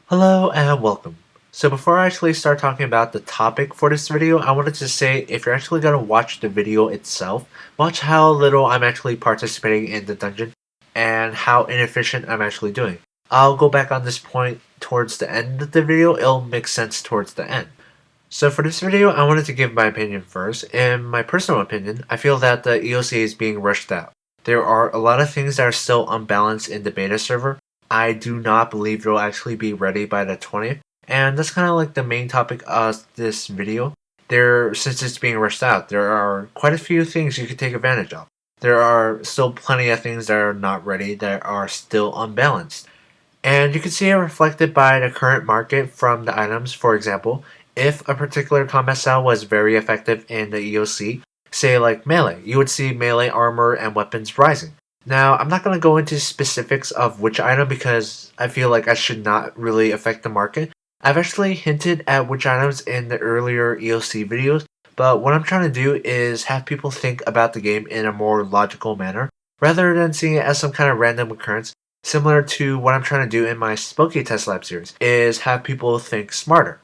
Hello and welcome. So before I actually start talking about the topic for this video, I wanted to say if you're actually going to watch the video itself, watch how little I'm actually participating in the dungeon and how inefficient I'm actually doing. I'll go back on this point towards the end of the video, it'll make sense towards the end. So for this video, I wanted to give my opinion first. In my personal opinion, I feel that the EOC is being rushed out. There are a lot of things that are still unbalanced in the beta server. I do not believe it'll actually be ready by the 20th, and that's kind of like the main topic of this video. Since it's being rushed out, there are quite a few things you can take advantage of. There are still plenty of things that are not ready that are still unbalanced. And you can see it reflected by the current market from the items. For example, if a particular combat style was very effective in the EOC, say like melee, you would see melee armor and weapons rising. Now, I'm not going to go into specifics of which item because I feel like I should not really affect the market. I've actually hinted at which items in the earlier EOC videos, but what I'm trying to do is have people think about the game in a more logical manner, rather than seeing it as some kind of random occurrence. Similar to what I'm trying to do in my Spooky Test Lab series, is have people think smarter.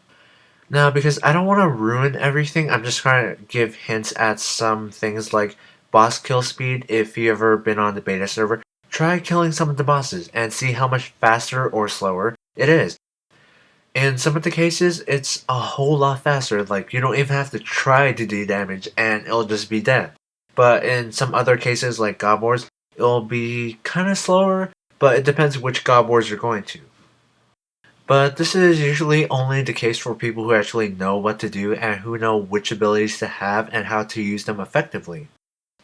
Now, because I don't want to ruin everything, I'm just trying to give hints at some things like boss kill speed. If you've ever been on the beta server, try killing some of the bosses and see how much faster or slower it is. In some of the cases, it's a whole lot faster, like you don't even have to try to do damage and it'll just be dead. But in some other cases, like God Wars, it'll be kind of slower, but it depends which God Wars you're going to. But this is usually only the case for people who actually know what to do and who know which abilities to have and how to use them effectively.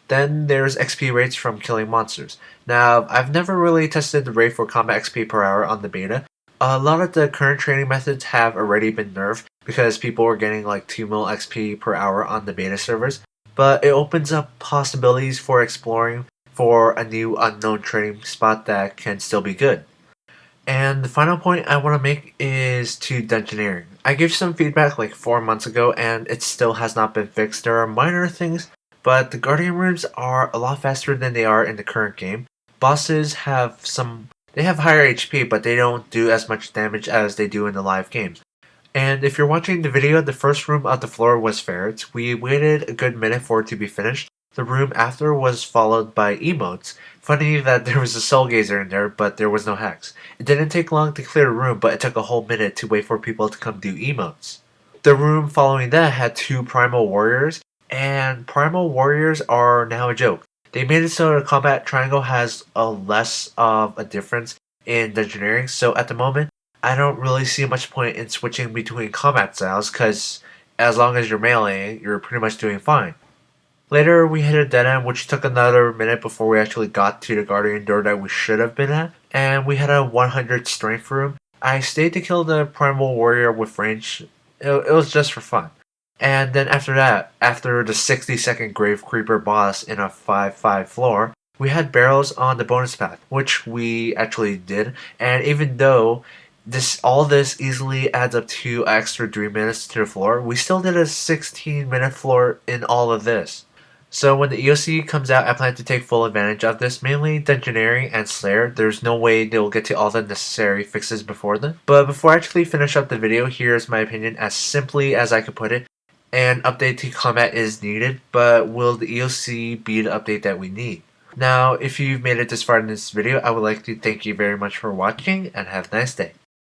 Then there's XP rates from killing monsters. Now, I've never really tested the rate for combat XP per hour on the beta. A lot of the current training methods have already been nerfed because people were getting like 2 mil XP per hour on the beta servers, but it opens up possibilities for exploring for a new unknown training spot that can still be good. And the final point I want to make is to Dungeoneering. I gave some feedback like 4 months ago and it still has not been fixed. There are minor things, but the Guardian rooms are a lot faster than they are in the current game. Bosses they have higher HP, but they don't do as much damage as they do in the live games. And if you're watching the video, the first room of the floor was ferrets. We waited a good minute for it to be finished. The room after was followed by emotes. Funny that there was a soul gazer in there, but there was no hex. It didn't take long to clear the room, but it took a whole minute to wait for people to come do emotes. The room following that had 2 primal warriors, and primal warriors are now a joke. They made it so the combat triangle has a less of a difference in Dungeoneering, so at the moment, I don't really see much point in switching between combat styles, because as long as you're meleeing, you're pretty much doing fine. Later, we hit a dead end, which took another minute before we actually got to the Guardian door that we should have been at, and we had a 100 strength room. I stayed to kill the Primal Warrior with range. It was just for fun. And then after that, after the 60-second Grave Creeper boss in a 5-5 floor, we had barrels on the bonus path, which we actually did, and even though all this easily adds up to an extra 3 minutes to the floor, we still did a 16-minute floor in all of this. So when the EOC comes out, I plan to take full advantage of this, mainly Dungeoneering and Slayer. There's no way they'll get to all the necessary fixes before then. But before I actually finish up the video, here's my opinion as simply as I could put it. An update to combat is needed, but will the EOC be the update that we need? Now, if you've made it this far in this video, I would like to thank you very much for watching and have a nice day.